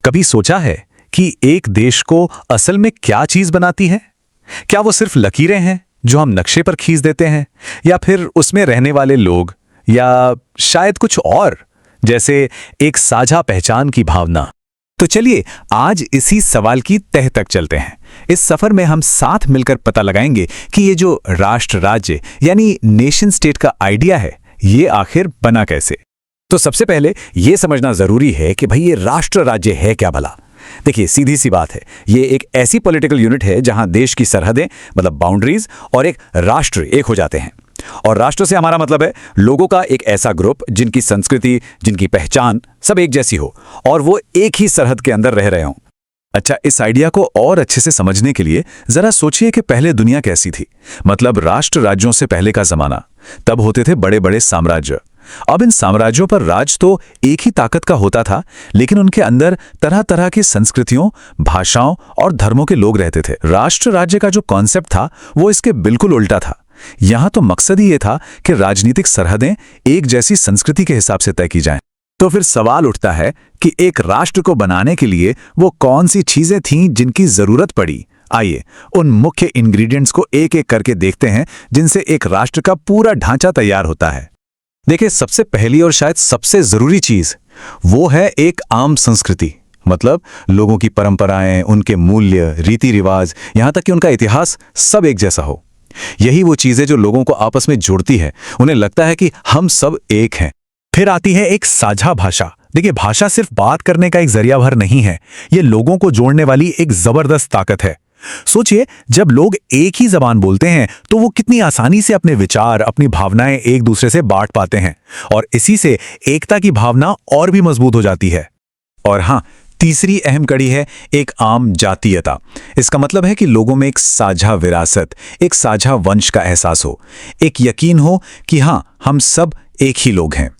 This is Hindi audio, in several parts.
कभी सोचा है कि एक देश को असल में क्या चीज बनाती है? क्या वो सिर्फ लकीरें हैं जो हम नक्शे पर खींच देते हैं, या फिर उसमें रहने वाले लोग, या शायद कुछ और, जैसे एक साझा पहचान की भावना? तो चलिए आज इसी सवाल की तह तक चलते हैं। इस सफर में हम साथ मिलकर पता लगाएंगे कि ये जो राष्ट्र राज्य यानी नेशन स्टेट का आइडिया है, ये आखिर बना कैसे। तो सबसे पहले ये समझना जरूरी है कि भाई ये राष्ट्र राज्य है क्या भला। देखिए सीधी सी बात है, ये एक ऐसी पॉलिटिकल यूनिट है जहां देश की सरहदें मतलब बाउंड्रीज और एक राष्ट्र एक हो जाते हैं। और राष्ट्र से हमारा मतलब है लोगों का एक ऐसा ग्रुप जिनकी संस्कृति, जिनकी पहचान सब एक जैसी हो और वो एक ही सरहद के अंदर रह रहे हों। अच्छा, इस आइडिया को और अच्छे से समझने के लिए जरा सोचिए कि पहले दुनिया कैसी थी। मतलब राष्ट्र राज्यों से पहले का जमाना, तब होते थे बड़े बड़े साम्राज्य। अब इन साम्राज्यों पर राज तो एक ही ताकत का होता था, लेकिन उनके अंदर तरह तरह की संस्कृतियों, भाषाओं और धर्मों के लोग रहते थे। राष्ट्र राज्य का जो कॉन्सेप्ट था वो इसके बिल्कुल उल्टा था। यहां तो मकसद ही ये था कि राजनीतिक सरहदें एक जैसी संस्कृति के हिसाब से तय की जाएं। तो फिर सवाल उठता है कि एक राष्ट्र को बनाने के लिए वो कौन सी चीजें थीं जिनकी जरूरत पड़ी। आइए उन मुख्य इंग्रेडिएंट्स को एक एक करके देखते हैं जिनसे एक राष्ट्र का पूरा ढांचा तैयार होता है। देखिए, सबसे पहली और शायद सबसे जरूरी चीज वो है एक आम संस्कृति। मतलब लोगों की परंपराएं, उनके मूल्य, रीति रिवाज, यहां तक कि उनका इतिहास सब एक जैसा हो। यही वो चीजें जो लोगों को आपस में जोड़ती है। उन्हें लगता है कि हम सब एक हैं। फिर आती है एक साझा भाषा। देखिए, भाषा सिर्फ बात करने का एक जरिया भर नहीं है, ये लोगों को जोड़ने वाली एक जबरदस्त ताकत है। सोचिए, जब लोग एक ही जबान बोलते हैं तो वो कितनी आसानी से अपने विचार, अपनी भावनाएं एक दूसरे से बांट पाते हैं, और इसी से एकता की भावना और भी मजबूत हो जाती है। और हाँ, तीसरी अहम कड़ी है एक आम जातीयता। इसका मतलब है कि लोगों में एक साझा विरासत, एक साझा वंश का एहसास हो, एक यकीन हो कि हाँ, हम सब एक ही लोग हैं।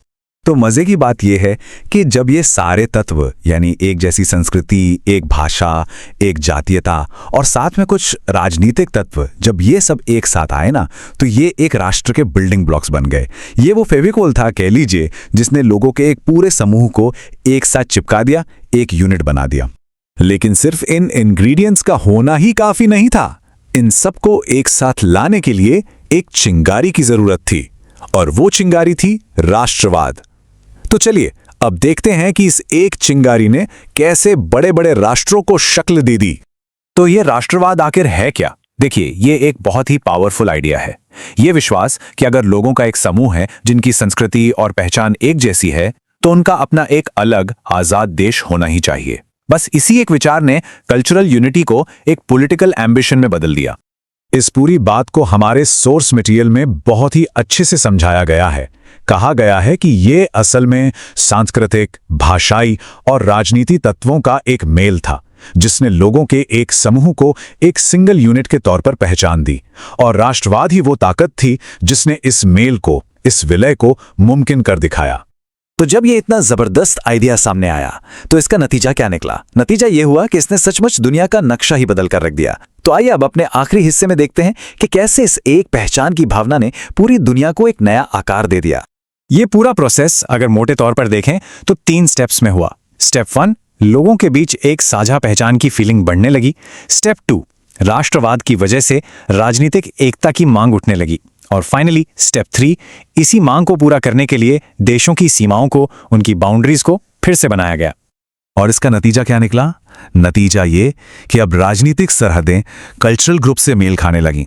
तो मजे की बात यह है कि जब ये सारे तत्व यानी एक जैसी संस्कृति, एक भाषा, एक जातीयता और साथ में कुछ राजनीतिक तत्व, जब ये सब एक साथ आए ना, तो ये एक राष्ट्र के बिल्डिंग ब्लॉक्स बन गए। ये वो फेविकोल था, कह लीजिए, जिसने लोगों के एक पूरे समूह को एक साथ चिपका दिया, एक यूनिट बना दिया। लेकिन सिर्फ इन इंग्रेडिएंट्स का होना ही काफी नहीं था। इन सबको एक साथ लाने के लिए एक चिंगारी की जरूरत थी, और वो चिंगारी थी राष्ट्रवाद। तो चलिए अब देखते हैं कि इस एक चिंगारी ने कैसे बड़े बड़े राष्ट्रों को शक्ल दे दी। तो ये राष्ट्रवाद आखिर है क्या? देखिए, ये एक बहुत ही पावरफुल आइडिया है। ये विश्वास कि अगर लोगों का एक समूह है जिनकी संस्कृति और पहचान एक जैसी है, तो उनका अपना एक अलग आजाद देश होना ही चाहिए। बस इसी एक विचार ने कल्चरल यूनिटी को एक पॉलिटिकल एम्बिशन में बदल दिया। इस पूरी बात को हमारे सोर्स मटेरियल में बहुत ही अच्छे से समझाया गया है। कहा गया है कि ये असल में सांस्कृतिक, भाषाई और राजनीति तत्वों का एक मेल था, जिसने लोगों के एक समूह को एक सिंगल यूनिट के तौर पर पहचान दी। और राष्ट्रवाद ही वो ताकत थी जिसने इस मेल को, इस विलय को मुमकिन कर दिखाया। तो जब ये इतना जबरदस्त आइडिया सामने आया, तो इसका नतीजा क्या निकला? नतीजा ये हुआ कि इसने सचमुच दुनिया का नक्शा ही बदल कर रख दिया। तो आइए अब अपने आखिरी हिस्से में देखते हैं कि कैसे इस एक पहचान की भावना ने पूरी दुनिया को एक नया आकार दे दिया। ये पूरा प्रोसेस अगर मोटे तौर पर देखें तो 3 स्टेप्स में हुआ। स्टेप 1, लोगों के बीच एक साझा पहचान की फीलिंग बढ़ने लगी। स्टेप 2, राष्ट्रवाद की वजह से राजनीतिक एकता की मांग उठने लगी। और फाइनली स्टेप 3, इसी मांग को पूरा करने के लिए देशों की सीमाओं को, उनकी बाउंड्रीज को फिर से बनाया गया। और इसका नतीजा क्या निकला? नतीजा ये कि अब राजनीतिक सरहदें कल्चरल ग्रुप से मेल खाने लगीं।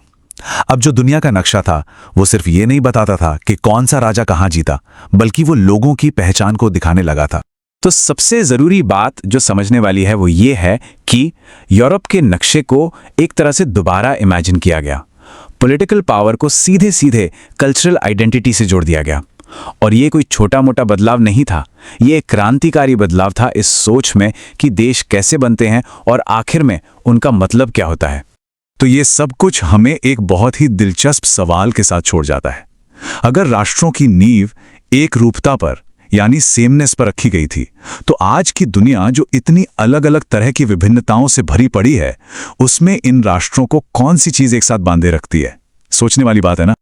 अब जो दुनिया का नक्शा था वो सिर्फ ये नहीं बताता था कि कौन सा राजा कहां जीता, बल्कि वो लोगों की पहचान को दिखाने लगा था। तो सबसे जरूरी बात जो समझने वाली है वो ये है कि यूरोप के नक्शे को एक तरह से दोबारा इमेजिन किया गया। पॉलिटिकल पावर को सीधे सीधे कल्चरल आइडेंटिटी से जोड़ दिया गया। और ये कोई छोटा मोटा बदलाव नहीं था, ये एक क्रांतिकारी बदलाव था इस सोच में कि देश कैसे बनते हैं और आखिर में उनका मतलब क्या होता है। तो ये सब कुछ हमें एक बहुत ही दिलचस्प सवाल के साथ छोड़ जाता है। अगर राष्ट्रों की नींव एक रूपता पर यानी सेमनेस पर रखी गई थी, तो आज की दुनिया जो इतनी अलग अलग तरह की विभिन्नताओं से भरी पड़ी है, उसमें इन राष्ट्रों को कौन सी चीज एक साथ बांधे रखती है? सोचने वाली बात है ना।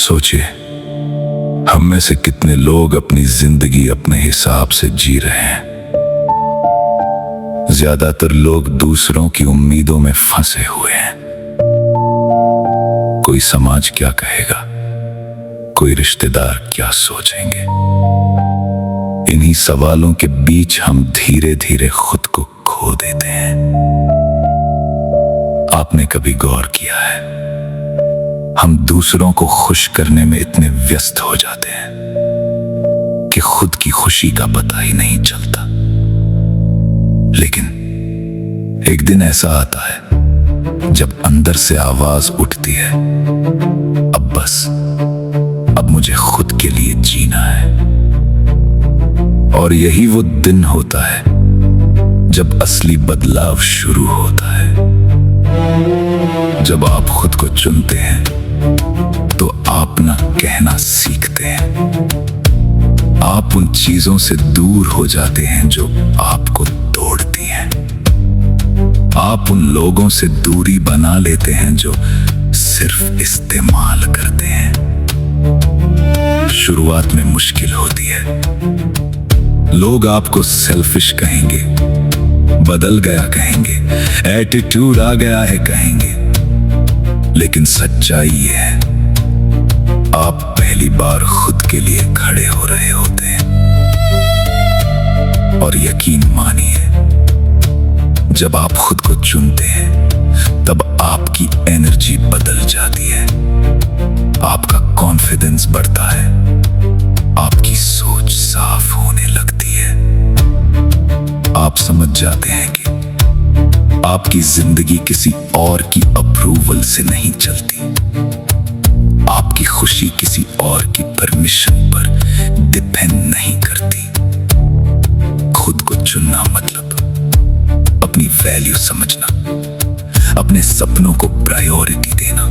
सोचिए, हम में से कितने लोग अपनी जिंदगी अपने हिसाब से जी रहे हैं। ज्यादातर लोग दूसरों की उम्मीदों में फंसे हुए हैं। कोई समाज क्या कहेगा, कोई रिश्तेदार क्या सोचेंगे। इन्हीं सवालों के बीच हम धीरे धीरे खुद को खो देते हैं। आपने कभी गौर किया है, हम दूसरों को खुश करने में इतने व्यस्त हो जाते हैं कि खुद की खुशी का पता ही नहीं चलता। लेकिन एक दिन ऐसा आता है जब अंदर से आवाज उठती है, अब बस, अब मुझे खुद के लिए जीना है। और यही वो दिन होता है जब असली बदलाव शुरू होता है। जब आप खुद को चुनते हैं तो आप ना कहना सीखते हैं। आप उन चीजों से दूर हो जाते हैं जो आपको तोड़ती हैं। आप उन लोगों से दूरी बना लेते हैं जो सिर्फ इस्तेमाल करते हैं। शुरुआत में मुश्किल होती है। लोग आपको सेल्फिश कहेंगे, बदल गया कहेंगे, एटीट्यूड आ गया है कहेंगे। लेकिन सच्चाई ये है, आप पहली बार खुद के लिए खड़े हो रहे होते हैं। और यकीन मानिए, जब आप खुद को चुनते हैं तब आपकी एनर्जी बदल जाती है। आपका कॉन्फिडेंस बढ़ता है, आपकी सोच साफ होने लगती है। आप समझ जाते हैं कि आपकी जिंदगी किसी और की अप्रूवल से नहीं चलती। आपकी खुशी किसी और की परमिशन पर डिपेंड नहीं करती। खुद को चुनना मतलब अपनी वैल्यू समझना, अपने सपनों को प्रायोरिटी देना,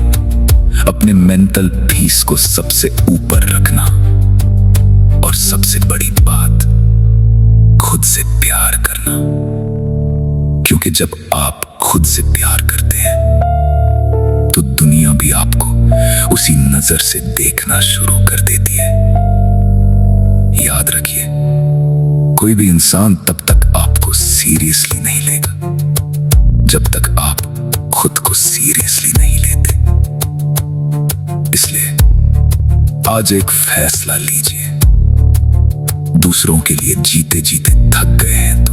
अपने मेंटल पीस को सबसे ऊपर रखना, और सबसे बड़ी बात, खुद से प्यार करना। क्योंकि जब आप खुद से प्यार करते हैं तो दुनिया भी आपको उसी नजर से देखना शुरू कर देती है। याद रखिए, कोई भी इंसान तब तक आपको सीरियसली नहीं लेगा जब तक आप खुद को सीरियसली नहीं लेते। इसलिए आज एक फैसला लीजिए। दूसरों के लिए जीते जीते थक गए हैं तो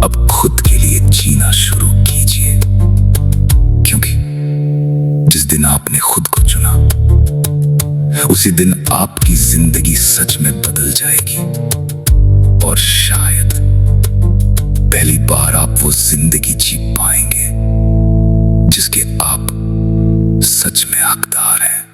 अब खुद के लिए जीना शुरू कीजिए। क्योंकि जिस दिन आपने खुद को चुना, उसी दिन आपकी जिंदगी सच में बदल जाएगी। और शायद पहली बार आप वो जिंदगी जी पाएंगे जिसके आप सच में हकदार हैं।